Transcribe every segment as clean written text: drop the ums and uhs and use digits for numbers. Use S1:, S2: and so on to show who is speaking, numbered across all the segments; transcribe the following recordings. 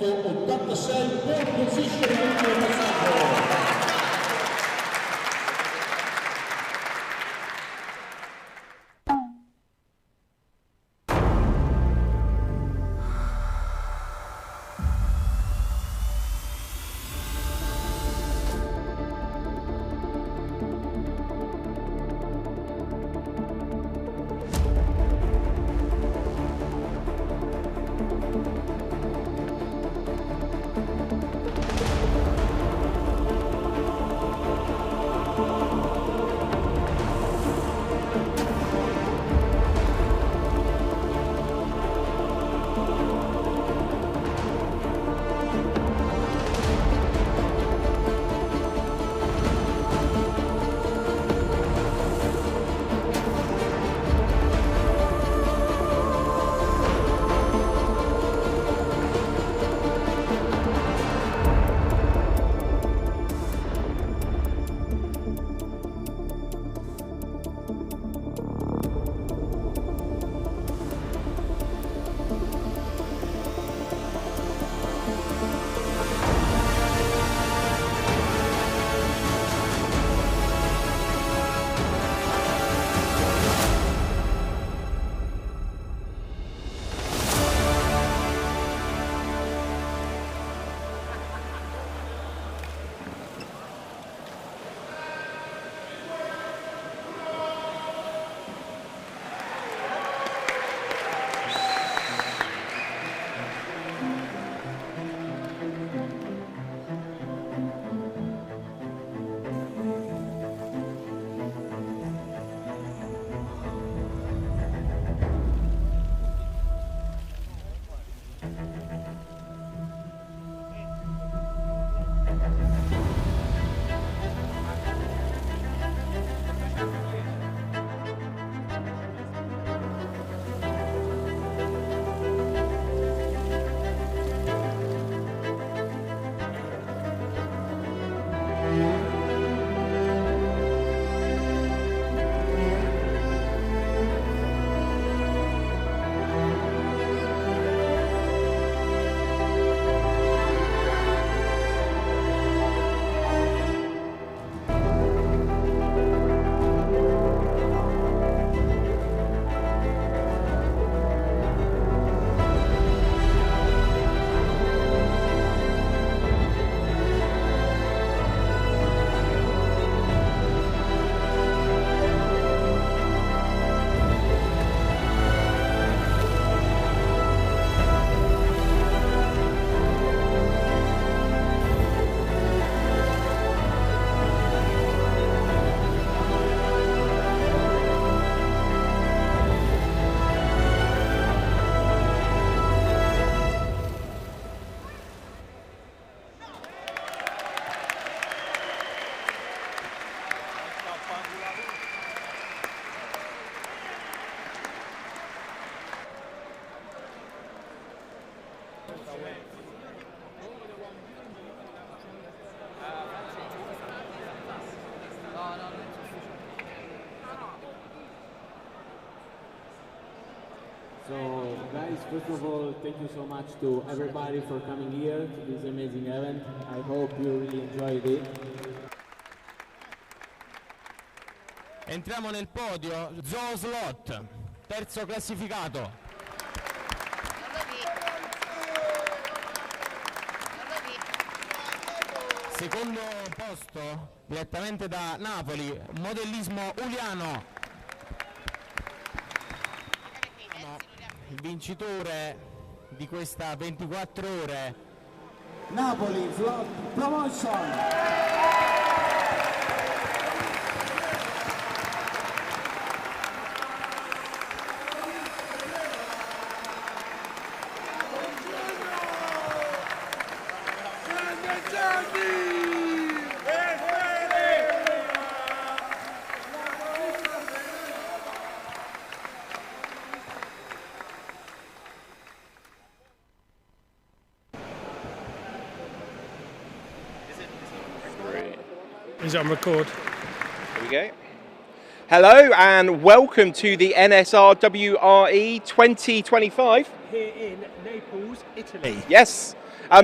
S1: 186, pole position del passaggio.
S2: So guys, first of all, thank you so much to everybody for coming here to this amazing event. I hope you really enjoyed it.
S3: Entriamo nel podio, Zoo Slot, terzo classificato. Secondo posto, direttamente da Napoli, modellismo Uliano. Il vincitore di questa 24 ore.
S4: Napoli Vlog Promotion.
S5: Is it on record?
S6: Here we go. Hello and welcome to the nsrwe 2025.
S5: Here in Naples, Italy.
S6: Yes,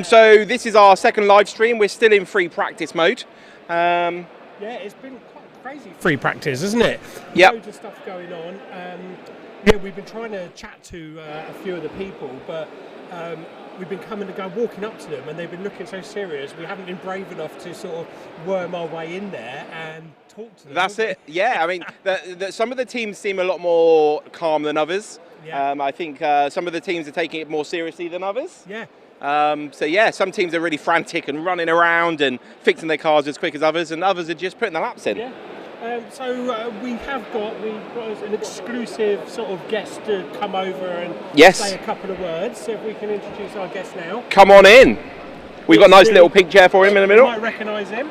S6: So this is our second live stream. We're still in free practice mode.
S5: Yeah, it's been quite crazy free practice, isn't it?
S6: Yep.
S5: Loads of stuff going on. Yeah, we've been trying to chat to a few of the people, but we've been walking up to them, and they've been looking so serious. We haven't been brave enough to sort of worm our way in there and talk to them.
S6: That's it. Yeah, I mean, some of the teams seem a lot more calm than others.
S5: Yeah.
S6: I think some of the teams are taking it more seriously than others.
S5: Yeah.
S6: So yeah, some teams are really frantic and running around and fixing their cars as quick as others, and others are just putting their laps in.
S5: Yeah. So we've got an exclusive sort of guest to come over and say a couple of words. So if we can introduce our guest now.
S6: Come on in. We've got a nice little pink chair for him in the middle.
S5: You might recognise him.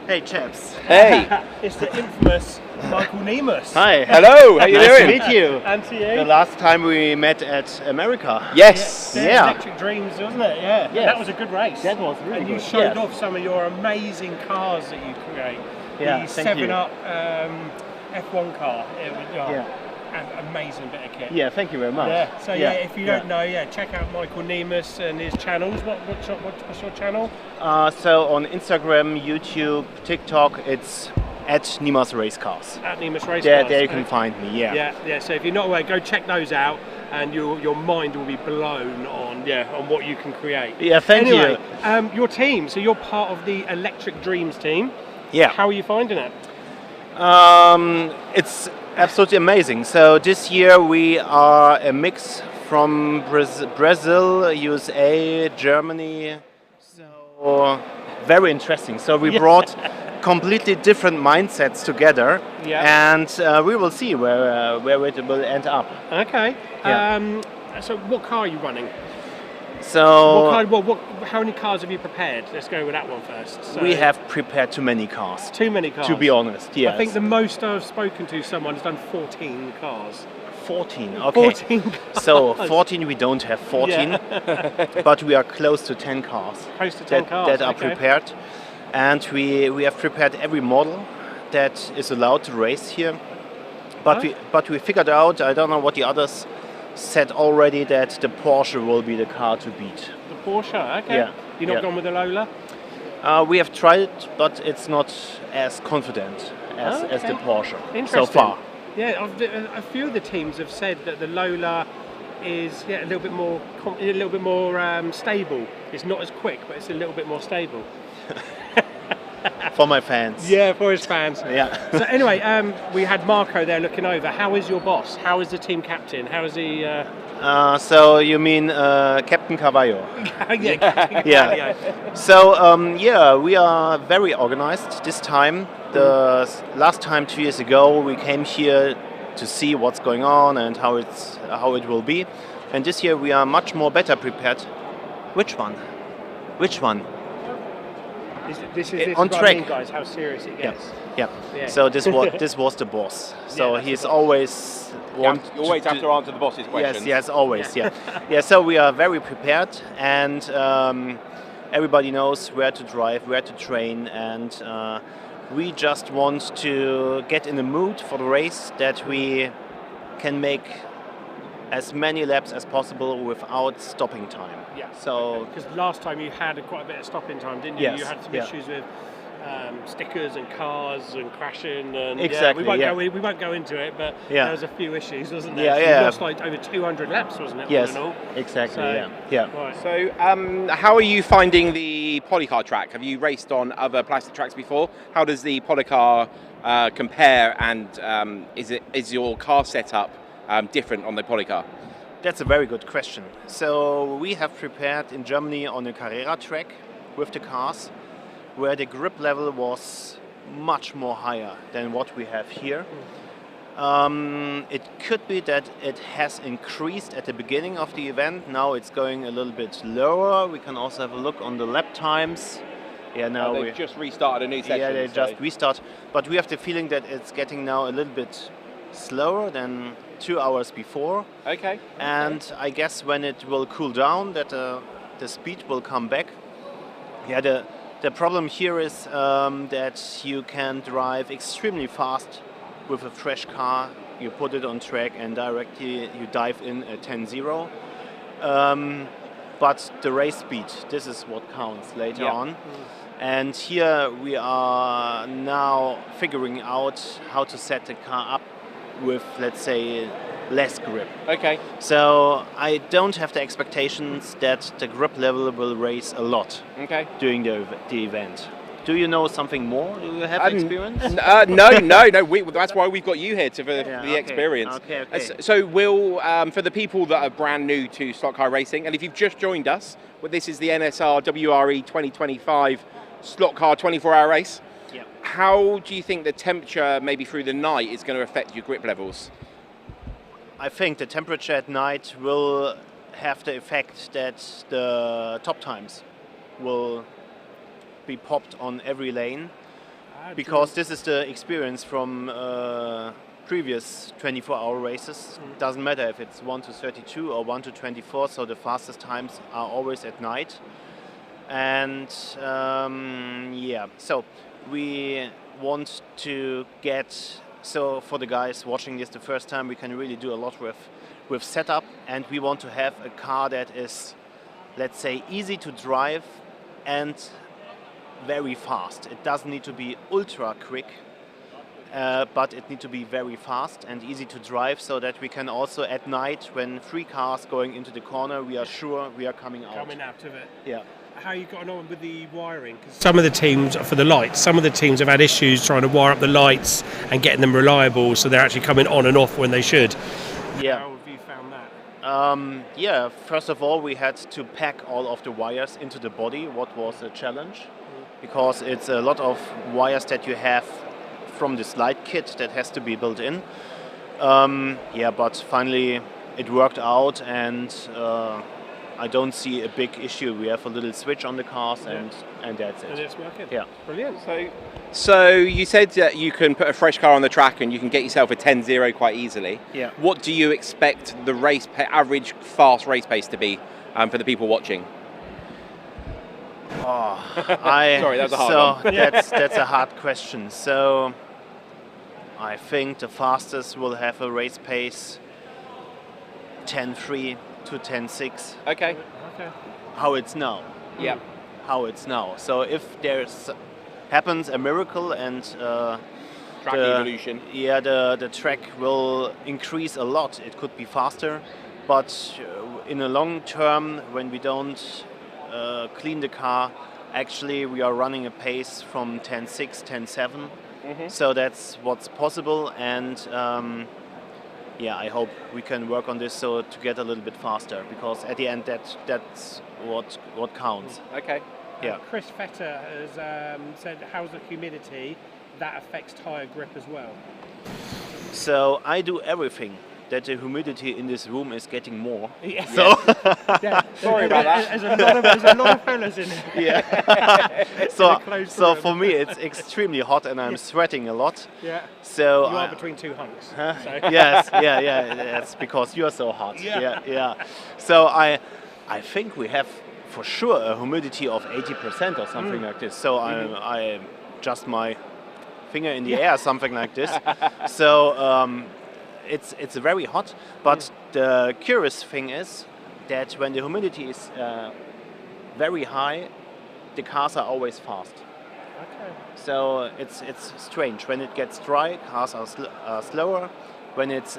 S7: Hey chaps.
S6: Hey.
S5: It's the infamous Michael Nemus.
S7: Hi.
S6: Hello. How you
S7: nice
S6: doing?
S7: to meet you.
S5: And to you.
S7: The last time we met at America.
S6: Yes.
S7: Yeah.
S5: Electric Dreams, wasn't it? Yeah.
S7: Yes.
S5: That was a good race.
S7: That was really
S5: And you
S7: good.
S5: showed off some of your amazing cars that you create.
S7: Yeah,
S5: The
S7: thank you.
S5: 7-Up F1 car. It was an amazing bit of kit.
S7: Yeah, thank you very much.
S5: Yeah. So if you don't know, check out Michael Nemus and his channels. What's your channel?
S7: So on Instagram, YouTube, TikTok, it's at Nemus Race Cars.
S5: At Nemus Race
S7: There,
S5: Cars.
S7: there you can find me. Yeah.
S5: Yeah. So if you're not aware, go check those out, and your mind will be blown on what you can create.
S7: Yeah, thank
S5: you.
S7: you.
S5: Your team. So you're part of the Electric Dreams team.
S7: Yeah.
S5: How are you finding it?
S7: It's absolutely amazing. So this year we are a mix from Brazil, USA, Germany. So very interesting. So we brought completely different mindsets together, and we will see where it will end up.
S5: Okay.
S7: Yeah.
S5: So what car are you running?
S7: So
S5: How many cars have you prepared? Let's go with that one first. So,
S7: we have prepared too many cars.
S5: too many cars.
S7: To be honest, yes.
S5: I think the most I've spoken to someone has done 14 cars.
S7: 14, okay.
S5: 14 cars.
S7: So 14, we don't have 14, but we are close to 10 cars.
S5: Close to 10 cars,
S7: that are
S5: okay.
S7: prepared. And we have prepared every model that is allowed to race here. But we figured out, I don't know what the others said already, that the Porsche will be the car to beat.
S5: The Porsche, okay.
S7: Yeah.
S5: You're not gone with the Lola?
S7: We have tried it, but it's not as confident as the Porsche so far.
S5: Yeah, a few of the teams have said that the Lola is a little bit more stable. It's not as quick, but it's a little bit more stable.
S7: For my fans.
S5: Yeah, for his fans.
S7: Yeah.
S5: So anyway, we had Marco there looking over. How is your boss? How is the team captain? How is he?
S7: So you mean Captain Cavallo?
S5: Yeah.
S7: So we are very organized this time. The last time 2 years ago, we came here to see what's going on and how it will be. And this year we are much more better prepared. Which one?
S5: This
S7: on
S5: is what
S7: track.
S5: I mean, guys. How serious it gets.
S7: Yeah.
S5: Yeah.
S7: So this was the boss. So
S5: that's
S7: he's
S5: the boss.
S7: always
S6: You always have to answer the boss's questions.
S7: Yes, always. Yeah. So we are very prepared, and everybody knows where to drive, where to train, and we just want to get in the mood for the race that we can make as many laps as possible without stopping time.
S5: Yeah.
S7: So
S5: because last time you had quite a bit of stopping time, didn't you?
S7: Yes,
S5: You had some
S7: yeah.
S5: issues with stickers and cars and crashing and
S7: Exactly,
S5: we won't go into it, but
S7: Yeah.
S5: there was a few issues, wasn't there?
S7: Yeah,
S5: So
S7: yeah.
S5: You lost like over 200 laps, wasn't it?
S7: yes,
S5: all in all?
S7: exactly.
S5: So-
S7: Yeah.
S5: Right.
S6: So, how are you finding the Polycar track? Have you raced on other plastic tracks before? How does the Polycar compare, and is your car setup different on the Polycar?
S7: That's a very good question. So we have prepared in Germany on a Carrera track with the cars, where the grip level was much more higher than what we have here. It could be that it has increased at the beginning of the event. Now it's going a little bit lower. We can also have a look on the lap times. Yeah, now
S6: They've just restarted a new session.
S7: yeah, they
S6: so-
S7: just restart. But we have the feeling that it's getting now a little bit slower than 2 hours before.
S6: Okay.
S7: And I guess when it will cool down, that the speed will come back. Yeah, the problem here is that you can drive extremely fast with a fresh car. You put it on track and directly you dive in at 10-0. but the race speed, this is what counts later
S6: Yeah.
S7: on. And here we are now figuring out how to set the car up with, let's say, less grip.
S6: Okay.
S7: So I don't have the expectations that the grip level will raise a lot
S6: Okay.
S7: during the event. Do you know something more? Do you have experience?
S6: No. That's why we've got you here for the
S7: okay.
S6: experience.
S7: Okay.
S6: So we'll, for the people that are brand new to slot car racing, and if you've just joined us, well, this is the NSR WRE 2025 slot car 24-hour race.
S7: Yeah.
S6: How do you think the temperature, maybe through the night, is going to affect your grip levels?
S7: I think the temperature at night will have the effect that the top times will be popped on every lane, because this is the experience from previous 24-hour races. Doesn't matter if it's 1 to 32 or 1 to 24, so the fastest times are always at night. And so we want to get, so for the guys watching this the first time, we can really do a lot with setup, and we want to have a car that is, let's say, easy to drive and very fast. It doesn't need to be ultra quick, but it needs to be very fast and easy to drive, so that we can also at night, when 3 cars going into the corner, we are sure we are coming out.
S5: Coming out of it.
S7: Yeah.
S5: How are you gotten on with the wiring? 'Cause some of the teams, for the lights, some of the teams have had issues trying to wire up the lights and getting them reliable, so they're actually coming on and off when they should.
S7: Yeah.
S5: How have you found that?
S7: First of all, we had to pack all of the wires into the body, what was a challenge, because it's a lot of wires that you have from this light kit that has to be built in. But finally it worked out, and I don't see a big issue. We have a little switch on the cars, and that's it.
S5: And it's working?
S7: Yeah.
S5: Brilliant.
S6: So you said that you can put a fresh car on the track and you can get yourself a 10-0 quite easily.
S7: Yeah.
S6: What do you expect the average fast race pace to be for the people watching? Sorry, that was a hard one.
S7: That's a hard question. So I think the fastest will have a race pace 10.3 to 10.6.
S6: Okay.
S7: How it's now.
S6: Yeah.
S7: How it's now. So if there's happens a miracle and
S6: Track evolution.
S7: Yeah, the track will increase a lot. It could be faster, but in the long term, when we don't clean the car, actually we are running a pace from 10.6, 10.7. So that's what's possible, and I hope we can work on this so to get a little bit faster, because at the end that's what counts.
S6: Okay.
S7: Yeah.
S5: Chris Vetter has said, how's the humidity? That affects tyre grip as well.
S7: So I do everything that the humidity in this room is getting more.
S5: Yeah.
S7: So
S6: Sorry about that.
S5: There's a lot of fellas in here.
S7: yeah.
S5: closed
S7: so
S5: room.
S7: for me it's extremely hot and I'm sweating a lot.
S5: Yeah.
S7: So
S5: You are between two hunks.
S7: Huh?
S5: So.
S7: Yes, yeah. That's because you are so hot. Yeah. So I think we have for sure a humidity of 80% or something like this. So I just my finger in the air, something like this. So it's very hot. But the curious thing is that when the humidity is very high, the cars are always fast.
S5: Okay.
S7: So it's strange. When it gets dry, cars are slower. When it's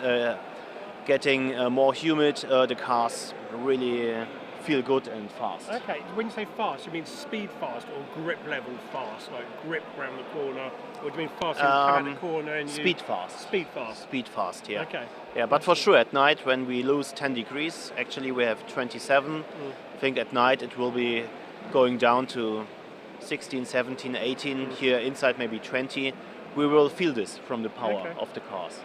S7: getting more humid, the cars really feel good and fast.
S5: Okay, when you say fast, you mean speed fast or grip level fast? Like grip round the corner? Or do you mean fast when you come out the corner and you...
S7: Speed fast.
S5: Speed fast.
S7: Speed fast, yeah.
S5: Okay.
S7: Yeah, but for sure at night when we lose 10 degrees, actually we have 27. I think at night it will be going down to 16, 17, 18. Here inside maybe 20. We will feel this from the power of the cars.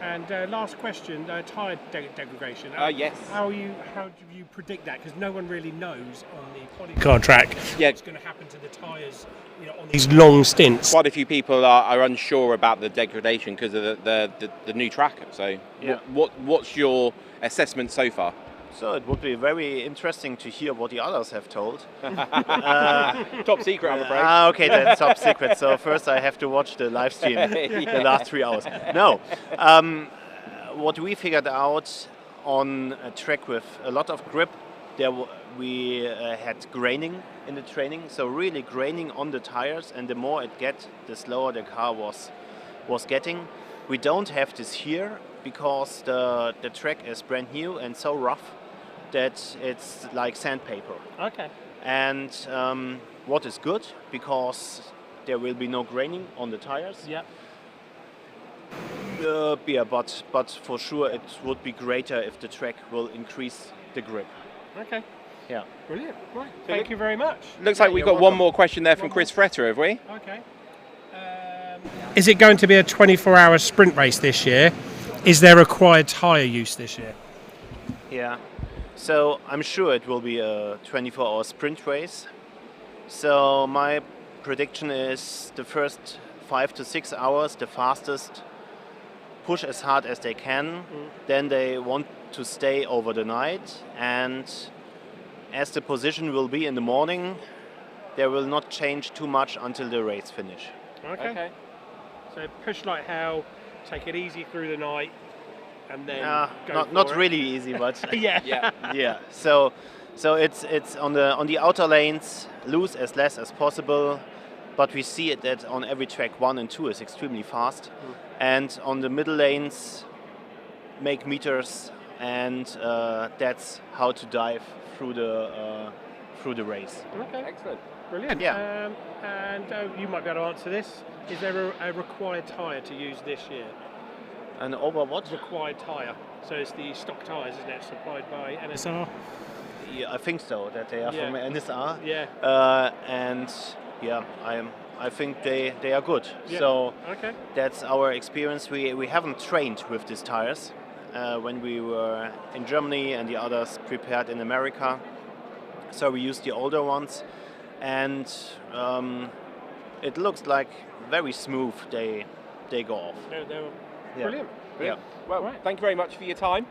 S5: And last question, tyre degradation.
S6: Yes.
S5: How do you predict that? Because no one really knows on the Polycar track what's going to happen to the tyres, on these long stints.
S6: Quite a few people are unsure about the degradation because of the new track. So, what's your assessment so far?
S7: So it would be very interesting to hear what the others have told.
S6: Top secret, I'm afraid.
S7: Okay, that's top secret. So first I have to watch the live stream the last 3 hours. No, what we figured out on a track with a lot of grip we had graining in the training, so really graining on the tires, and the more it get, the slower the car was getting. We don't have this here because the track is brand new and so rough that it's like sandpaper.
S5: Okay.
S7: And what is good, because there will be no graining on the tires.
S5: Yeah.
S7: Yeah, but for sure it would be greater if the track will increase the grip.
S5: Okay.
S7: Yeah.
S5: Brilliant. Right. Thank you very much.
S6: Looks like we've got one more question there from Chris Fretter, have we?
S5: Okay. Is it going to be a 24-hour sprint race this year? Is there required tyre use this year?
S7: Yeah. So I'm sure it will be a 24-hour sprint race. So my prediction is the first 5 to 6 hours, the fastest, push as hard as they can. Then they want to stay over the night, and as the position will be in the morning, they will not change too much until the race finish.
S5: Okay. So push like hell, take it easy through the night, and then
S7: not really easy, but
S5: yeah.
S7: yeah. So it's on the outer lanes, lose as less as possible, but we see it that on every track 1 and 2 is extremely fast, and on the middle lanes make meters, and that's how to dive through the race.
S5: Okay.
S6: Excellent.
S5: Brilliant.
S7: Yeah.
S5: And you might be able to answer this. Is there a required tyre to use this year?
S7: And over what?
S5: Required tyre. So it's the stock tyres, isn't it, supplied by NSR?
S7: Yeah, I think so, that they are from NSR.
S5: Yeah.
S7: And yeah, I think they are good.
S5: Yeah.
S7: So
S5: Okay.
S7: that's our experience. We haven't trained with these tires when we were in Germany, and the others prepared in America. So we used the older ones, and it looks like very smooth they go off.
S5: They're
S7: Yeah.
S5: brilliant.
S7: Yeah.
S6: Well,
S5: Right.
S6: thank you very much for your time.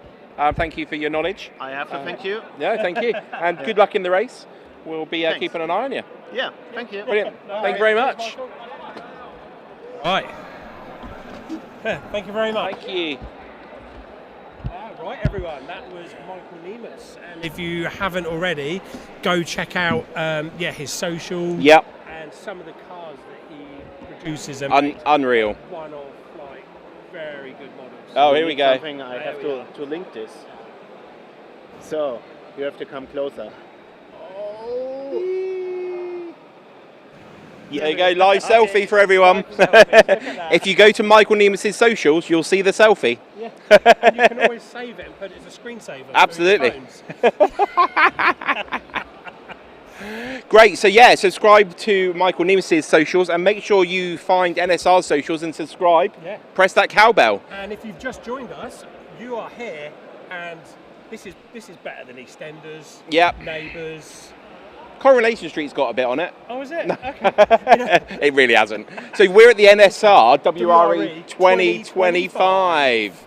S6: Thank you for your knowledge.
S7: I have to thank you.
S6: No, thank you. And good luck in the race. We'll be
S7: Thanks.
S6: keeping an eye on you.
S7: Yeah, thank you.
S6: Brilliant. Thank you very much.
S5: Right. Thank you very much.
S6: Thank you.
S5: Right, everyone, that was Michael Nemus. And if you haven't already, go check out his social
S6: Yep.
S5: and some of the cars that he produces and
S6: Unreal.
S5: one of like very good models.
S6: Oh, here we go.
S7: Something I have to link this. So you have to come closer.
S6: There you go, live selfie for everyone.
S5: Selfie.
S6: If you go to Michael Nemus's socials, you'll see the selfie.
S5: Yeah. And you can always save it and put it as a screensaver.
S6: Absolutely.
S5: For your phones.
S6: Great, so yeah, subscribe to Michael Nemus's socials and make sure you find NSR's socials and subscribe.
S5: Yeah.
S6: Press that cowbell.
S5: And if you've just joined us, you are here, and this is better than EastEnders.
S6: Yep.
S5: Neighbours.
S6: Coronation Street's got a bit on it.
S5: Oh, is it? Okay.
S6: It really hasn't. So we're at the NSR WRE 2025.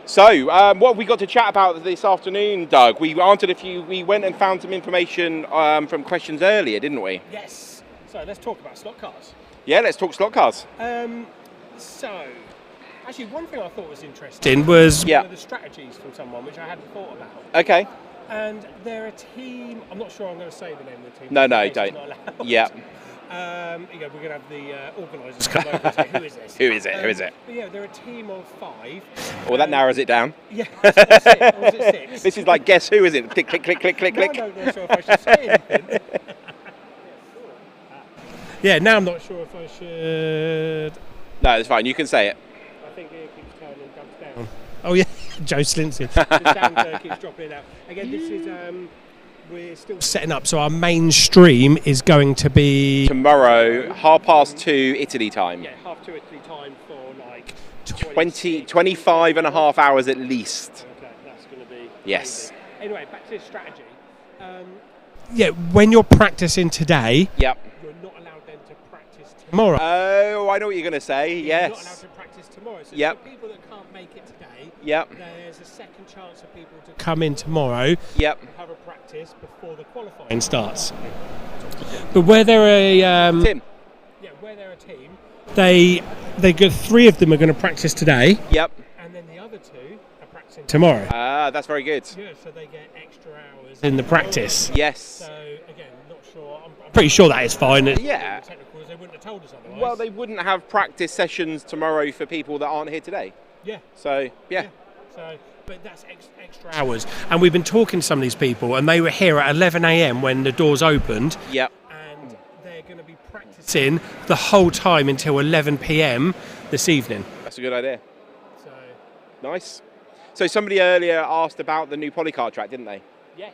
S6: So, what have we got to chat about this afternoon, Doug? We went and found some information from questions earlier, didn't we?
S5: Yes. So let's talk about slot cars.
S6: Yeah, let's talk slot cars.
S5: So, actually, one thing I thought was interesting was
S6: Yeah.
S5: one of the strategies from someone which I hadn't thought about.
S6: Okay.
S5: And they're a team. I'm not sure I'm going to say the name of the team.
S6: No,
S5: in case
S6: don't.
S5: it's not allowed.
S6: Yeah.
S5: We're going to have the organisers come over and say, who is this?
S6: Who is it? Who is it?
S5: But yeah, they're a team of 5.
S6: Well, that narrows it down.
S5: Yeah, or 6. Or was it 6?
S6: This is like, guess who is it? Click, click, click, click, click,
S5: Now
S6: click.
S5: I'm not sure if I should say anything. Yeah, now I'm not sure if I should.
S6: No, it's fine. You can say it.
S5: I think it keeps turning and comes down. Oh yeah, Joe Slinson. The sound keeps dropping out. Again, this is we're still setting up, so our main stream is going to be
S6: Tomorrow, 2:30 Italy time.
S5: 2:30 Italy time for like
S6: 25 and a half hours at least.
S5: Okay, that's going to be
S6: Yes.
S5: amazing. Anyway, back to the strategy. When you're practicing today,
S6: Yep.
S5: you're not allowed then to practice tomorrow.
S6: Oh, I know what you're going to say.
S5: You're not allowed
S6: Yes.
S5: to practice tomorrow. So
S6: Yep.
S5: for people that can't make it today,
S6: Yep.
S5: there's a second chance for people to come in tomorrow
S6: Yep.
S5: and have a practice before the qualifying starts. But where they're a
S6: Tim.
S5: where they're a team, they 3 of them are going to practice today,
S6: Yep.
S5: and and then the other two are practicing tomorrow.
S6: That's very good.
S5: Yeah, so they get extra hours in the practice.
S6: Yes.
S5: So again, not sure. I'm pretty sure that is fine.
S6: Yeah.
S5: Technicals, they wouldn't have told us otherwise.
S6: Well, they wouldn't have practice sessions tomorrow for people that aren't here today.
S5: Yeah.
S6: So, yeah.
S5: So, but that's extra hours. And we've been talking to some of these people, and they were here at 11 a.m. when the doors opened.
S6: Yep.
S5: And they're going to be practicing the whole time until 11 p.m. this evening.
S6: That's a good idea.
S5: So.
S6: Nice. So somebody earlier asked about the new Polycar track, didn't they?
S5: Yes.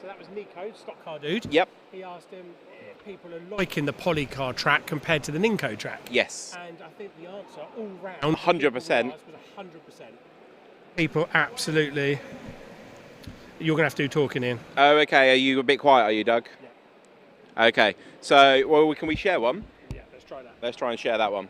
S5: So that was Nico, stock car dude.
S6: Yep.
S5: He asked him if people are liking the Polycar track compared to the Ninko track.
S6: Yes.
S5: And I think the answer all round
S6: 100%.
S5: was 100%. People absolutely. You're going to have to do talking in.
S6: Oh, okay. Are you a bit quiet, are you, Doug? Yeah. Okay. So, well, can we share one?
S5: Yeah, let's try that.
S6: Let's try and share that one.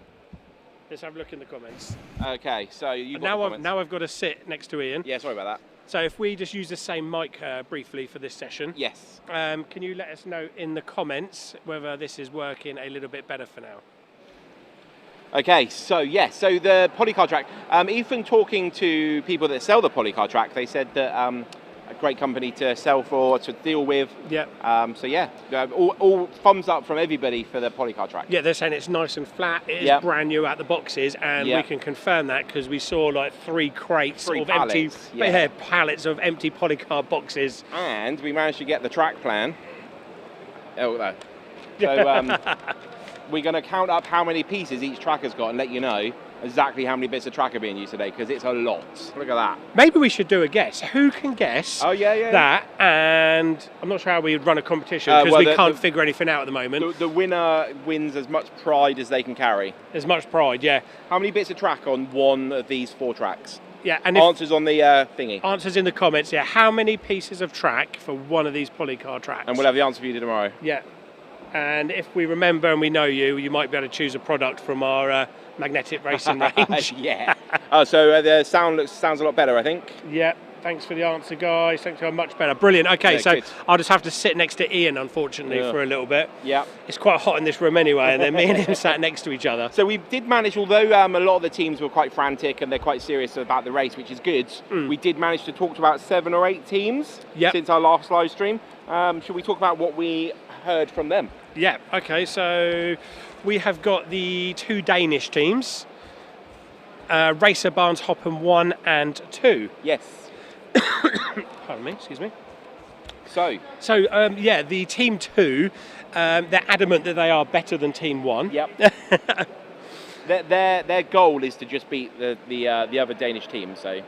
S5: Let's have a look in the comments.
S6: Okay, so you've
S5: now
S6: got
S5: now I've got to sit next to Ian.
S6: Yeah, sorry about that.
S5: So if we just use the same mic briefly for this session.
S6: Yes.
S5: Can you let us know in the comments whether this is working a little bit better for now?
S6: Okay, so yes, so the Polycar track. Even talking to people that sell the Polycar track, they said that a great company to sell for, to deal with.
S5: Yeah.
S6: So yeah, all thumbs up from everybody for the Polycar track.
S5: Yeah, they're saying it's nice and flat. It is brand new out the boxes, and
S6: Yep.
S5: we can confirm that because we saw like three crates of empty,
S6: pallets,
S5: pallets of empty Polycar boxes.
S6: And we managed to get the track plan. Oh no. So we're going to count up how many pieces each track has got and let you know exactly how many bits of track are being used today, because it's a lot. Look at that.
S5: Maybe we should do a guess. Who can guess that? And I'm not sure how we would run a competition because we can't figure anything out at the moment.
S6: The winner wins as much pride as they can carry.
S5: As much pride, yeah.
S6: How many bits of track on one of these 4 tracks?
S5: Yeah, and
S6: answers on the thingy.
S5: Answers in the comments, yeah. How many pieces of track for one of these Polycar tracks?
S6: And we'll have the answer for you tomorrow.
S5: Yeah. And if we remember and we know you, you might be able to choose a product from our magnetic racing range.
S6: Yeah. So the sounds a lot better, I think.
S5: Yeah. Thanks for the answer, guys. Thanks for much better. Brilliant. Okay,
S6: yeah,
S5: so
S6: good.
S5: I'll just have to sit next to Ian, unfortunately, for a little bit.
S6: Yeah.
S5: It's quite hot in this room anyway, and then me and him sat next to each other.
S6: So we did manage, although a lot of the teams were quite frantic and they're quite serious about the race, which is good, we did manage to talk to about 7 or 8 teams since our last live stream. Should we talk about what we heard from them?
S5: Yeah, okay, so we have got the 2 Danish teams, Racer Barnes Hoppen 1 and 2.
S6: Yes.
S5: Pardon me, excuse me.
S6: So
S5: yeah, the team 2, they're adamant that they are better than team 1.
S6: Yep. their goal is to just beat the other Danish team. So.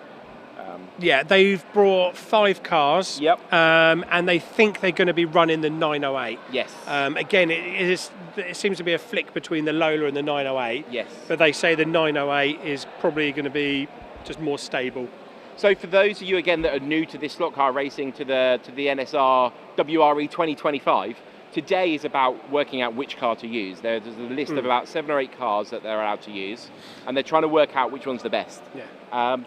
S5: Yeah, they've brought 5 cars.
S6: Yep.
S5: And they think they're going to be running the 908.
S6: Yes.
S5: Again, it seems to be a flick between the Lola and the 908.
S6: Yes.
S5: But they say the 908 is probably going to be just more stable.
S6: So for those of you again that are new to this slot car racing, to the NSR WRE 2025, today is about working out which car to use. There's a list of about 7 or 8 cars that they're allowed to use, and they're trying to work out which one's the best.
S5: Yeah.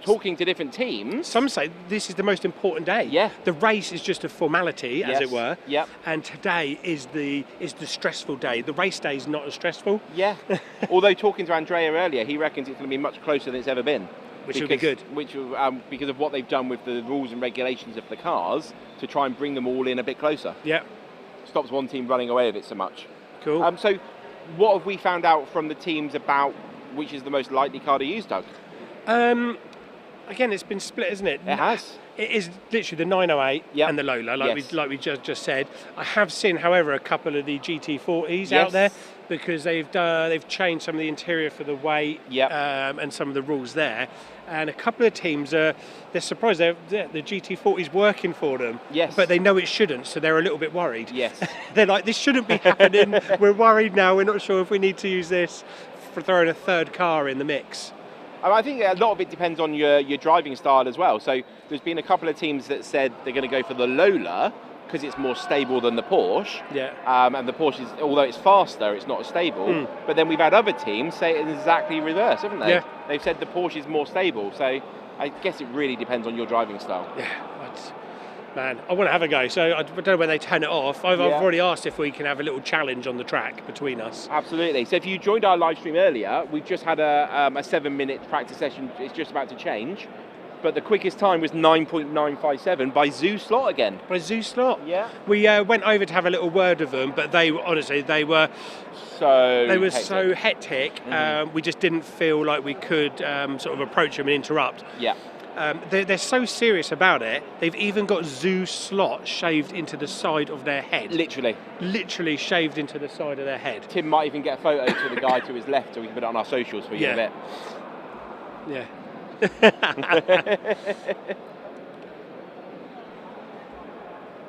S6: Talking to different teams.
S5: Some say this is the most important day.
S6: Yeah.
S5: The race is just a formality, as it were.
S6: Yep.
S5: And today is the stressful day. The race day is not as stressful.
S6: Yeah. Although talking to Andrea earlier, he reckons it's going to be much closer than it's ever been.
S5: Which will be good.
S6: Because of what they've done with the rules and regulations of the cars to try and bring them all in a bit closer.
S5: Yeah.
S6: Stops one team running away with it so much.
S5: Cool.
S6: So what have we found out from the teams about which is the most likely car to use, Doug?
S5: Again, it's been split, isn't it?
S6: It has.
S5: It is literally the 908 and the Lola, like we just said. I have seen, however, a couple of the GT40s out there because they've changed some of the interior for the weight and some of the rules there. And a couple of teams they're surprised the GT40's working for them.
S6: Yes.
S5: But they know it shouldn't, so they're a little bit worried.
S6: Yes.
S5: They're like, this shouldn't be happening. We're worried now. We're not sure if we need to use this for throwing a 3rd car in the mix.
S6: I think a lot of it depends on your driving style as well. So there's been a couple of teams that said they're going to go for the Lola because it's more stable than the Porsche.
S5: Yeah.
S6: And the Porsche, although it's faster, it's not as stable. But then we've had other teams say it exactly reverse, haven't they?
S5: Yeah.
S6: They've said the Porsche is more stable. So I guess it really depends on your driving style.
S5: Yeah. Man, I want to have a go. So I don't know when they turn it off. I've
S6: Yeah.
S5: already asked if we can have a little challenge on the track between us.
S6: Absolutely. So if you joined our live stream earlier, we've just had a 7-minute practice session. It's just about to change. But the quickest time was 9.957 by Zoo Slot again.
S5: By Zoo Slot.
S6: Yeah.
S5: We went over to have a little word with them, but they honestly they were
S6: So
S5: so hectic. We just didn't feel like we could sort of approach them and interrupt.
S6: Yeah.
S5: They're so serious about it. They've even got Zoo Slot shaved into the side of their head. Literally shaved into the side of their head.
S6: Tim might even get a photo to the guy to his left so we can put it on our socials for you in a bit.
S5: Yeah.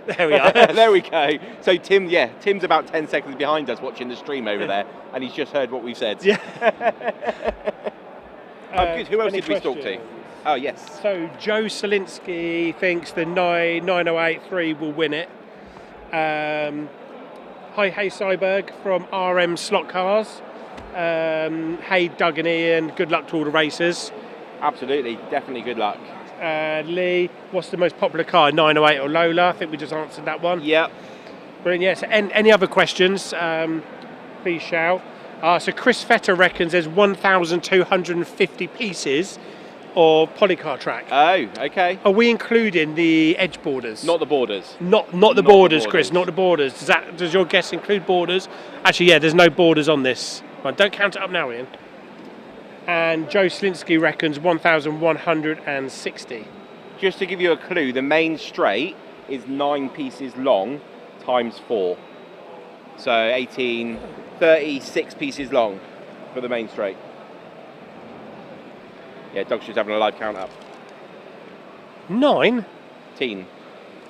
S5: There we are.
S6: There we go. So Tim's about 10 seconds behind us watching the stream over there, and he's just heard what we've said.
S5: Yeah.
S6: Good. Who else did we talk to? Oh, yes.
S5: So Joe Selinsky thinks the 9083 will win it. Hi, hey Cyberg from RM Slot Cars. Hey Doug and Ian, good luck to all the racers.
S6: Absolutely, definitely good luck.
S5: Lee, what's the most popular car, 908 or Lola? I think we just answered that one.
S6: Yep.
S5: Brilliant, yes. Any other questions, please shout. So Chris Fetter reckons there's 1,250 pieces of Polycar track.
S6: Oh, okay.
S5: Are we including the edge borders?
S6: Not the borders.
S5: Not the borders, Chris, not the borders. Does your guess include borders? Actually, yeah, there's no borders on this. Right, don't count it up now, Ian. And Joe Slinsky reckons 1,160.
S6: Just to give you a clue, the main straight is 9 pieces long times 4. So 36 pieces long for the main straight. Yeah, Doug's just having a live count up.
S5: 9?
S6: Teen.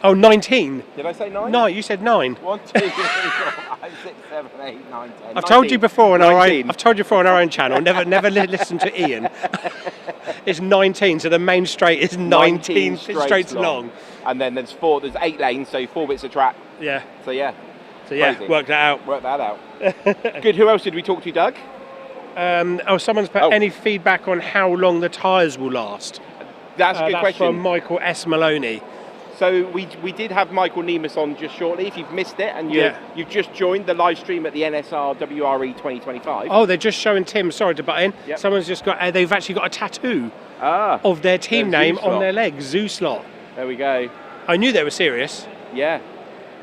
S5: Oh, 19.
S6: Did I say 9?
S5: No, you said 9.
S6: 1, 2, 3, 4, 5, 6, 7, 8, 9, 10.
S5: I've told you before on our own.
S6: 19.
S5: I've told you before on our own channel. Never listen to Ian. It's 19, so the main straight is 19 straights long.
S6: And then there's 8 lanes, so 4 bits of track.
S5: Yeah.
S6: So yeah.
S5: Crazy. Work that out.
S6: Good. Who else did we talk to, Doug?
S5: Someone's put any feedback on how long the tyres will last.
S6: That's a good question.
S5: From Michael S. Maloney.
S6: So we did have Michael Nemus on just shortly. If you've missed it and you've just joined the live stream at the NSR WRE 2025.
S5: Oh, they're just showing Tim. Sorry to butt in.
S6: Yep.
S5: Someone's just got. They've actually got a tattoo of their team name on their leg. Zoo Slot.
S6: There we go.
S5: I knew they were serious.
S6: Yeah.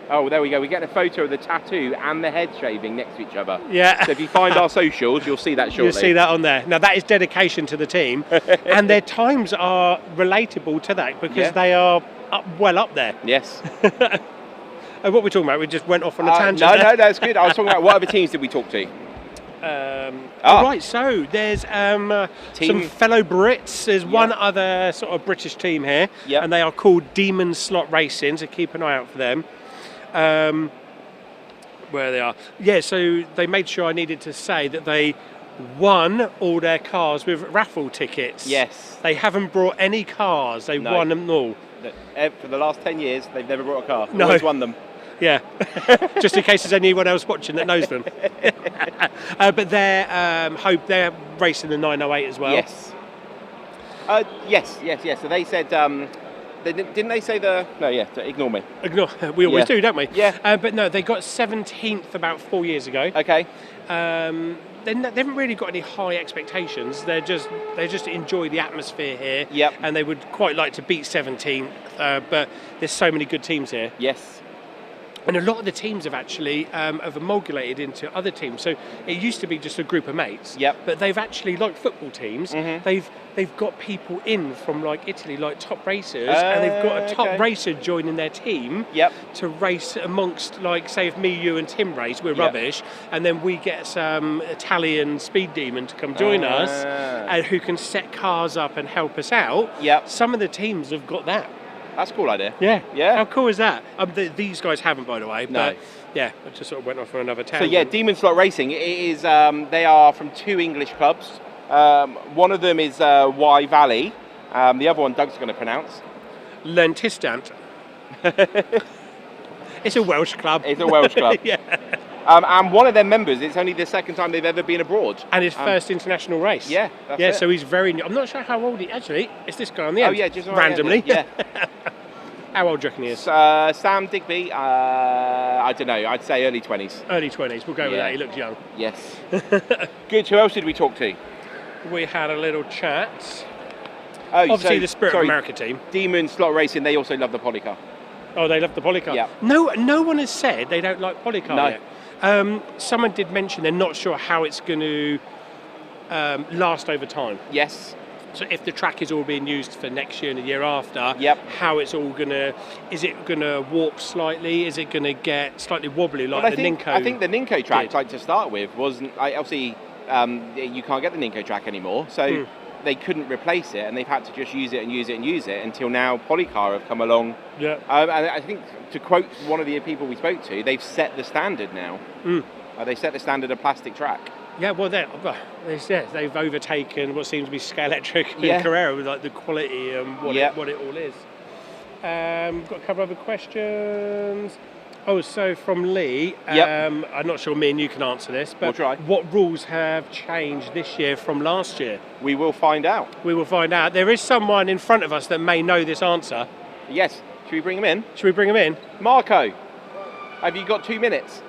S6: Oh, there we go. We get a photo of the tattoo and the head shaving next to each other.
S5: Yeah.
S6: So if you find our socials, you'll see that shortly.
S5: You'll see that on there. Now that is dedication to the team, and their times are relatable to that because they are well up there.
S6: Yes.
S5: What were we talking about? We just went off on a tangent.
S6: No, that's good. I was talking about what other teams did we talk to?
S5: Right, so there's some fellow Brits. There's one other sort of British team here, and they are called Demon Slot Racing, so keep an eye out for them. Where they are. Yeah, so they made sure I needed to say that they won all their cars with raffle tickets.
S6: Yes.
S5: They haven't brought any cars, they won them all.
S6: For the last 10 years, they've never brought a car.
S5: No.
S6: Always won them.
S5: Yeah, just in case there's anyone else watching that knows them. But they're racing the 908 as well.
S6: Yes. Yes. So they said, didn't they say ignore me.
S5: We always do, don't we?
S6: Yeah.
S5: But no, they got 17th about 4 years ago.
S6: Okay.
S5: They haven't really got any high expectations. They just enjoy the atmosphere here.
S6: Yep.
S5: And they would quite like to beat 17th. But there's so many good teams here.
S6: Yes.
S5: And a lot of the teams have actually have amalgamated into other teams. So it used to be just a group of mates.
S6: Yep.
S5: But they've actually, like football teams, they've got people in from like Italy, like top racers, and they've got a top racer joining their team to race amongst, like, say if me, you and Tim race, we're rubbish, and then we get some Italian speed demon to come join us, and who can set cars up and help us out.
S6: Yep.
S5: Some of the teams have got that.
S6: That's a cool idea.
S5: Yeah. How cool is that? These guys haven't, by the way.
S6: No.
S5: But yeah, I just sort of went off on another tangent.
S6: So yeah, Demon Slot Racing. It is. They are from 2 English clubs. One of them is Y Valley. The other one, Doug's going to pronounce.
S5: Lentistant. It's a Welsh club.
S6: It's a Welsh club.
S5: Yeah.
S6: And one of their members, it's only the second time they've ever been abroad.
S5: And his first international race.
S6: Yeah, that's it.
S5: So he's very new. I'm not sure how old he actually. It's this guy on the end.
S6: Oh yeah, just
S5: randomly.
S6: Yeah.
S5: How old do you reckon he is?
S6: Sam Digby, I don't know, I'd say early 20s.
S5: Early 20s, we'll go with
S6: Yeah.
S5: that, he looks young.
S6: Yes. Good, who else did we talk to?
S5: We had a little chat.
S6: Oh,
S5: Obviously
S6: so-
S5: the Spirit
S6: sorry,
S5: of America team.
S6: Demon Slot Racing, they also love the Polycar.
S5: Oh, they love the Polycar?
S6: Yeah.
S5: No one has said they don't like Polycar
S6: No.
S5: yet. Someone did mention they're not sure how it's going to last over time.
S6: Yes.
S5: So if the track is all being used for next year and the year after,
S6: Yep.
S5: how it's all gonna, is it gonna warp slightly? Is it gonna get slightly wobbly like
S6: Well,
S5: the Ninko?
S6: I think the Ninko track,
S5: did?
S6: like to start with, wasn't obviously you can't get the Ninko track anymore, so they couldn't replace it, and they've had to just use it and use it and use it until now. Polycar have come along.
S5: Yeah.
S6: And I think, to quote one of the people we spoke to, they've set the standard now. They set the standard of plastic track.
S5: Yeah, well, they've overtaken what seems to be Scalextric and
S6: Yeah.
S5: Carrera with like the quality and what
S6: Yep.
S5: it all is. Got a couple other questions. Oh, so from Lee,
S6: Yep.
S5: I'm not sure me and you can answer this, but
S6: We'll try.
S5: what rules have changed this year from last year?
S6: We will find out.
S5: We will find out. There is someone in front of us that may know this answer.
S6: Yes. Should we bring him in?
S5: Should we bring him in?
S6: Marco, have you got 2 minutes?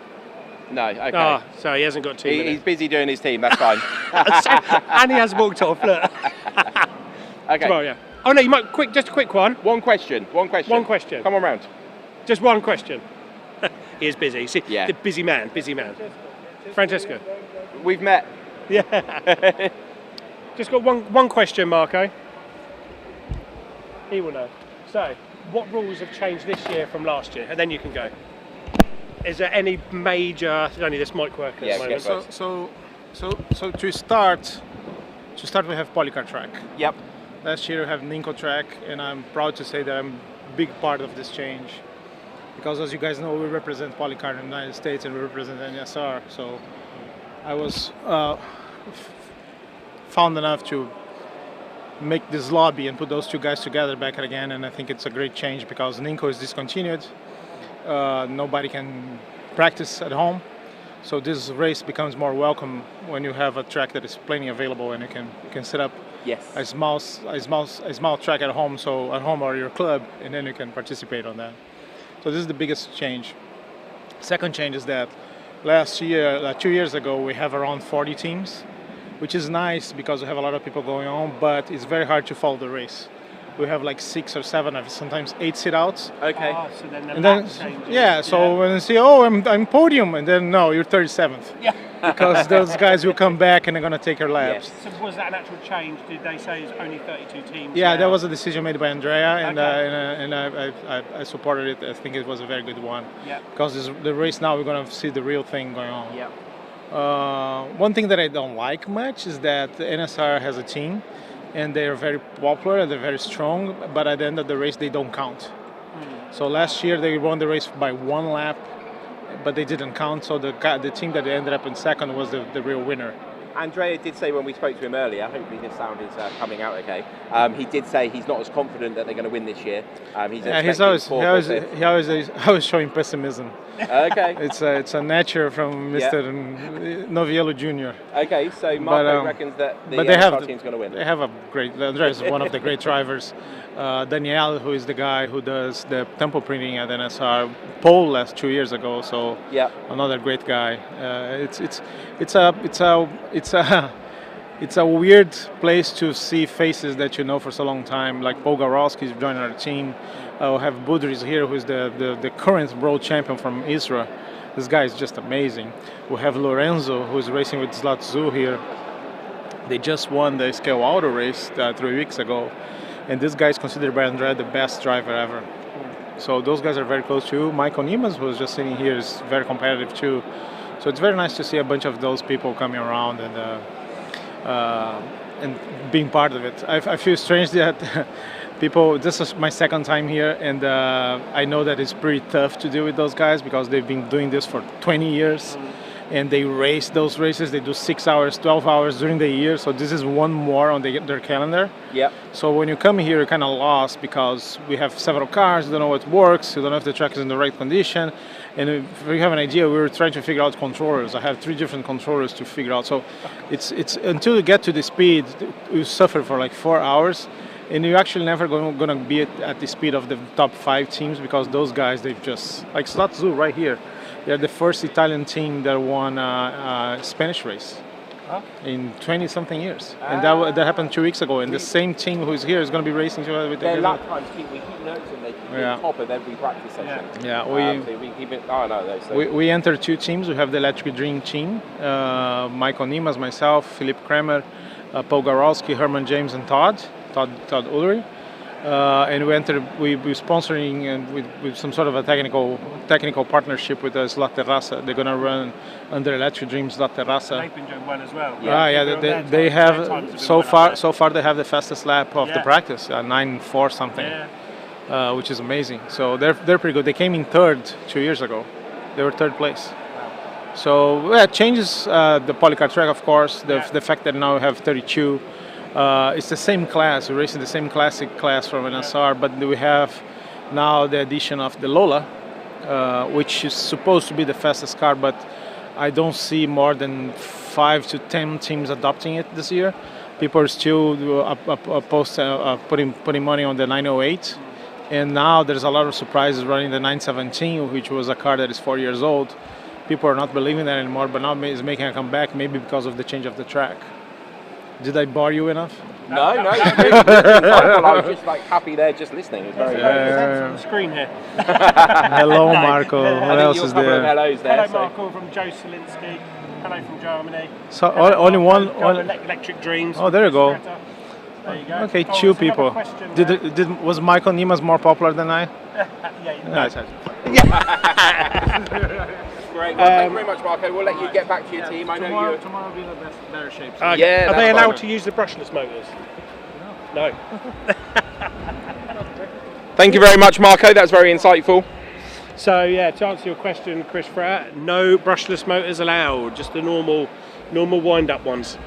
S6: No, okay.
S5: Ah, so he hasn't got 2
S6: He's
S5: minutes.
S6: busy doing his team, that's fine.
S5: And he has walked off, look.
S6: Okay.
S5: Tomorrow, yeah. Oh no, you might, just a quick one.
S6: One question.
S5: One question.
S6: Come on round.
S5: Just one question. He is busy. See,
S6: Yeah.
S5: the busy man. Francesco.
S6: We've met.
S5: Yeah. Just got one question, Marco. He will know. So, what rules have changed this year from last year? And then you can go. Is there any major? Only this mic working
S6: Yeah,
S5: at the moment.
S6: get
S8: So to start, we have Polycar track.
S6: Yep.
S8: Last year we have Ninko track, and I'm proud to say that I'm a big part of this change, because as you guys know, we represent Polycar in the United States and we represent NSR. So I was found enough to make this lobby and put those two guys together back again, and I think it's a great change because Ninko is discontinued. Nobody can practice at home, so this race becomes more welcome when you have a track that is plenty available and you can set up
S6: Yes.
S8: a small track at home, so at home or your club, and then you can participate on that. So this is the biggest change. Second change is that last year, 2 years ago, we have around 40 teams, which is nice because we have a lot of people going on, but it's very hard to follow the race. We have like 6 or 7, sometimes 8 sit-outs.
S6: Okay.
S5: Ah, so then the
S8: And then,
S5: map changes.
S8: yeah, so when you see, oh, I'm podium, and then no, you're 37th.
S5: Yeah.
S8: Because those guys will come back and they're going to take your laps.
S5: So was that an actual change? Did they say it's only 32 teams?
S8: Yeah,
S5: now?
S8: that was a decision made by Andrea, and
S5: Okay.
S8: I supported it. I think it was a very good one.
S5: Yeah.
S8: Because the race now, we're going to see the real thing going on.
S6: Yeah.
S8: One thing that I don't like much is that the NSR has a team, and they're very popular and they're very strong, but at the end of the race, they don't count. So last year, they won the race by 1 lap, but they didn't count, so the team that ended up in second was the real winner.
S6: Andrea did say when we spoke to him earlier, hopefully this sound is coming out okay, he did say he's not as confident that they're going to win this year. He's
S8: always showing pessimism.
S6: Okay.
S8: It's a nature from Mr. Noviello Jr.
S6: Okay, so Marco reckons that the NSR team's going to win.
S8: They have a great. Andrea is one of the great drivers. Danielle, who is the guy who does the tempo printing at NSR, pole last 2 years ago. So another great guy. It's a weird place to see faces that you know for so long time, like Paul Garowski is joining our team. We have Budris here, who's the current world champion from Israel. This guy is just amazing. We have Lorenzo, who's racing with Zlatzu here. They just won the Scale Auto race 3 weeks ago, and this guy is considered by Andrea the best driver ever. So those guys are very close too. Michael Niemann, who's just sitting here, is very competitive too. So it's very nice to see a bunch of those people coming around and being part of it. I feel strange that people. This is my second time here, and I know that it's pretty tough to deal with those guys because they've been doing this for 20 years, and they race those races. They do 6 hours, 12 hours during the year. So this is one more on their calendar.
S6: Yep.
S8: So when you come here, you're kind of lost because we have several cars. You don't know what works. You don't know if the track is in the right condition. And if you have an idea, we were trying to figure out controllers. I have 3 different controllers to figure out. So it's until you get to the speed, you suffer for like 4 hours. and you're actually never going to be at the speed of the top 5 teams, because those guys, they've just, like Slot Zoo right here, they're the first Italian team that won a Spanish race in 20-something years, and that happened 2 weeks ago. And the same team who's here is going to be racing with
S6: their lap times. We keep notes, and they keep top of every practice session.
S8: Yeah,
S6: so we keep it. Oh no, so
S8: we entered 2 teams. We have the Electric Dream team, Michael Nimas, myself, Philipp Kremer, Paul Garowski, Herman James, and Todd Ulrich. And we're sponsoring with some sort of a technical partnership with Slot Terrassa. They're going to run under Electric Dream Slot Terrassa.
S5: They've been doing well as well.
S8: They have so far they have the fastest lap of the practice, 9:4 something, which is amazing. So they're pretty good. They came in 3rd 2 years ago. They were 3rd place. So it changes the Polycar track, of course. The fact that now we have 32. It's the same class. We're racing the same classic class from NSR, but we have now the addition of the Lola, which is supposed to be the fastest car, but I don't see more than 5 to 10 teams adopting it this year. People are still putting money on the 908, and now there's a lot of surprises running the 917, which was a car that is 4 years old. People are not believing that anymore, but now it's making a comeback, maybe because of the change of the track. Did I bore you enough?
S6: No. I was just like happy there, just listening. It was very
S5: on the screen here.
S8: Hello, Marco. What else is there?
S6: Hellos there.
S5: Hello, Marco from Joe Selinsky. Hello from Germany.
S8: So only one.
S5: Electric Dreams.
S8: Oh, there you go.
S5: There you go.
S8: Okay, 2 people. Was Michael Nimas more popular than I?
S6: Great. Well, thank you very much, Marco. We'll let you get back to your team. I know you.
S8: Tomorrow will be in a better shape.
S5: Are they allowed to use the brushless motors? No.
S6: Thank you very much, Marco. That's very insightful.
S5: So to answer your question, Chris Fratt, no brushless motors allowed. Just the normal wind-up ones.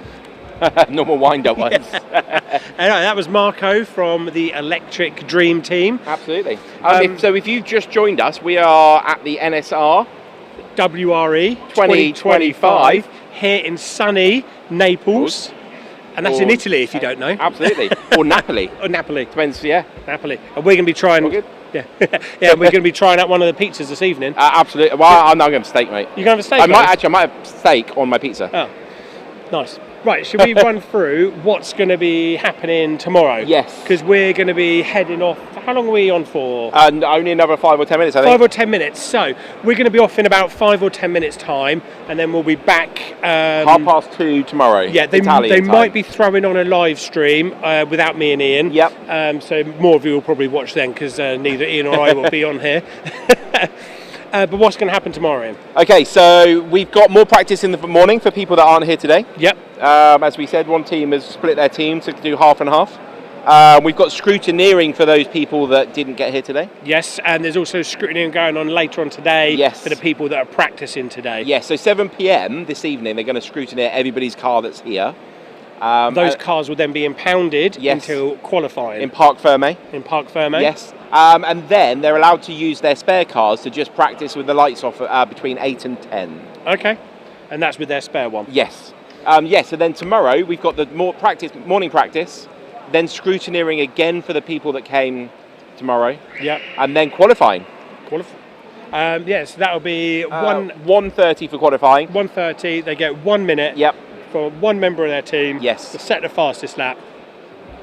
S6: Normal wind-up ones.
S5: Anyway, that was Marco from the Electric Dream team.
S6: Absolutely. If you've just joined us, we are at the NSR
S5: WRE 2025 here in sunny Naples, and that's in Italy if you don't know.
S6: Absolutely. Or Napoli.
S5: Or Napoli.
S6: Depends,
S5: Napoli. And we're going to be trying. We're going to be trying out one of the pizzas this evening.
S6: Absolutely. Well, I'm not going to have steak, mate.
S5: You're going to have a steak?
S6: I might have steak on my pizza.
S5: Oh, nice. Right, should we run through what's going to be happening tomorrow?
S6: Yes.
S5: Because we're going to be heading off. How long are we on for?
S6: Only another 5 or 10 minutes, I think.
S5: 5 or 10 minutes. So we're going to be off in about 5 or 10 minutes' time, and then we'll be back.
S6: 2:30 tomorrow. Yeah,
S5: they might be throwing on a live stream without me and Ian.
S6: Yep.
S5: So more of you will probably watch then, because neither Ian or I will be on here. But what's going to happen tomorrow, Ian?
S6: Okay, so we've got more practice in the morning for people that aren't here today.
S5: Yep.
S6: As we said, one team has split their team to do half and half. We've got scrutineering for those people that didn't get here today.
S5: Yes, and there's also scrutineering going on later on today for the people that are practicing today.
S6: Yes, so 7 p.m. this evening, they're going to scrutineer everybody's car that's here.
S5: Those cars will then be impounded until qualifying.
S6: In Parc Fermé. Yes. And then they're allowed to use their spare cars to just practice with the lights off between 8 and 10.
S5: Okay. And that's with their spare one?
S6: Yes. So then tomorrow we've got the morning practice, then scrutineering again for the people that came tomorrow.
S5: Yep.
S6: And then qualifying.
S5: Yes, that'll be
S6: 1:30 for qualifying.
S5: 1:30. They get 1 minute.
S6: Yep.
S5: For one member of their team.
S6: Yes.
S5: To set the fastest lap.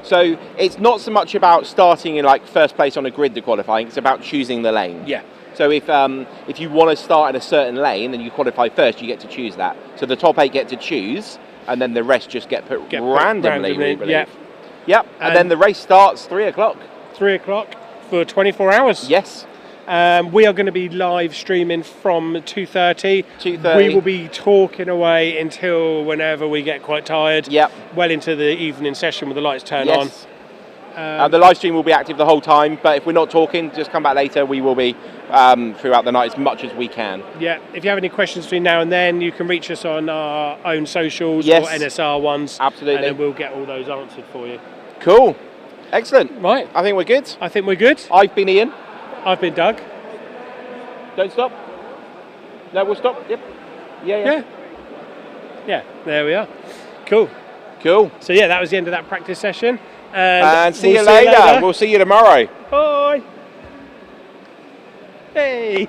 S6: So it's not so much about starting in like first place on a grid to qualifying. It's about choosing the lane.
S5: Yeah.
S6: So if you want to start in a certain lane and you qualify first, you get to choose that. So the top 8 get to choose, and then the rest just get put randomly. Yep. And then the race starts 3 o'clock.
S5: 3 o'clock for 24 hours.
S6: Yes.
S5: We are going to be live streaming from 2:30.
S6: 2:30.
S5: We will be talking away until whenever we get quite tired.
S6: Yep.
S5: Well into the evening session with the lights turned on.
S6: The live stream will be active the whole time, but if we're not talking, just come back later. We will be throughout the night as much as we can.
S5: Yeah. If you have any questions between now and then, you can reach us on our own socials or NSR ones.
S6: Absolutely.
S5: And then we'll get all those answered for you.
S6: Cool. Excellent.
S5: Right.
S6: I think we're good.
S5: I've
S6: been Ian.
S5: I've been Doug.
S6: Don't stop. No, we'll stop. Yep. Yeah.
S5: Yeah, there we are. Cool.
S6: Cool.
S5: So yeah, that was the end of that practice session.
S6: And see
S5: we'll
S6: you later. We'll see you tomorrow.
S5: Bye. Hey.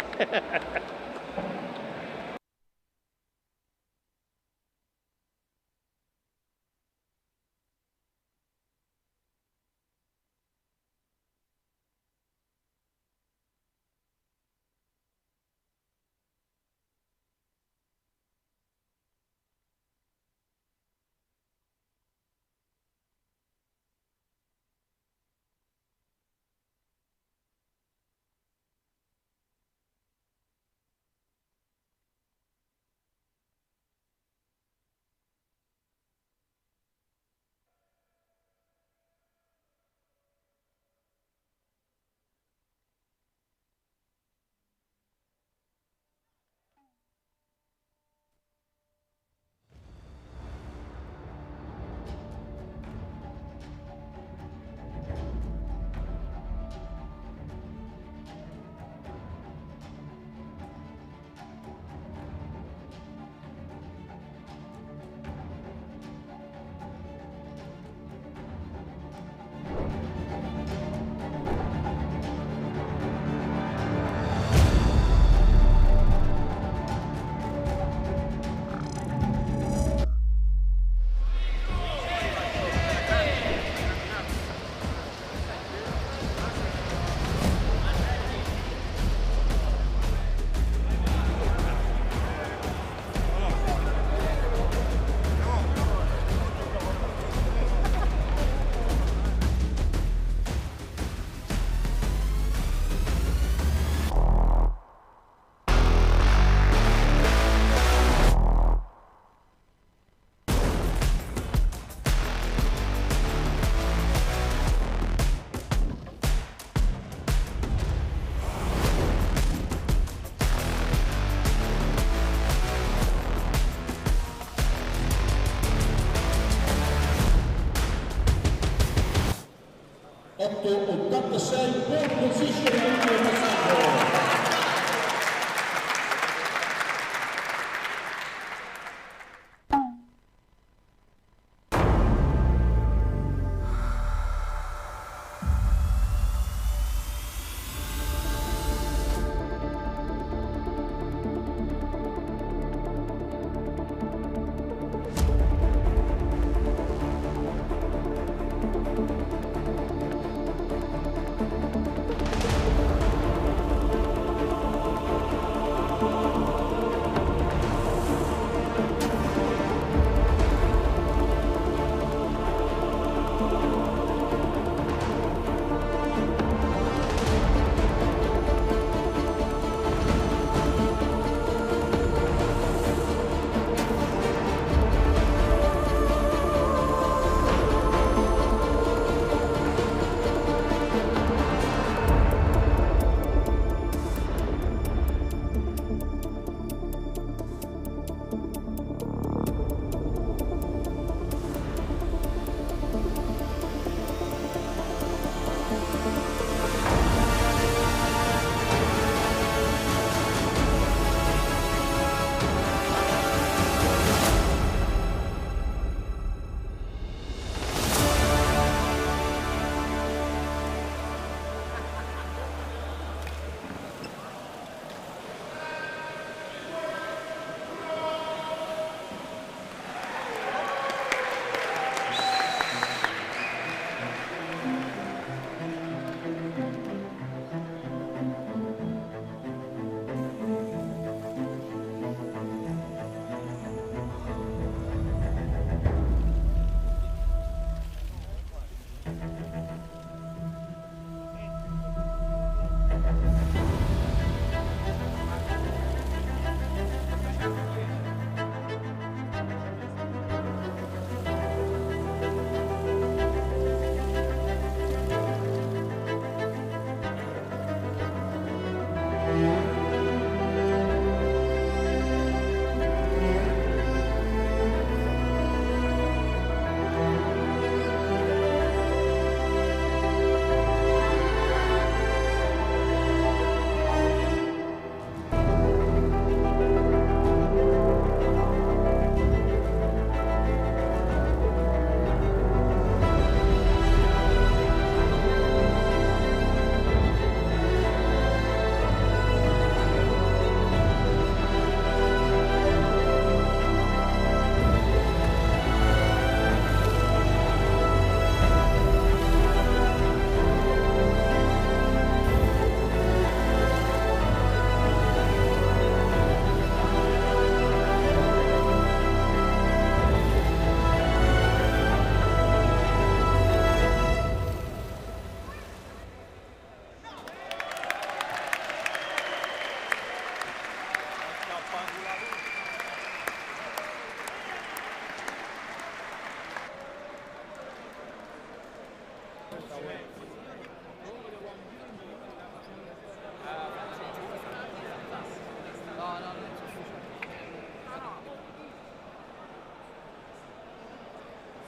S1: pole position in the passaggio.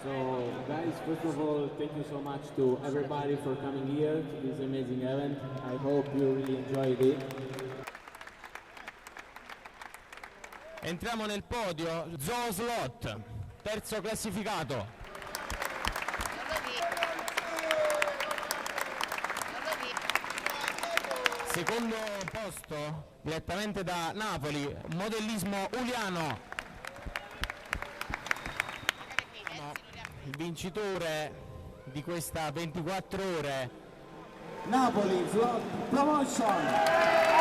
S2: So, guys, first of all, thank you so much to everybody for coming here to this amazing event. I hope you really enjoyed it.
S3: Entriamo nel podio, Zoo Slot, terzo classificato. Secondo posto, direttamente da Napoli, modellismo Uliano. Il vincitore di questa 24 ore.
S4: Napoli Slot Promotion.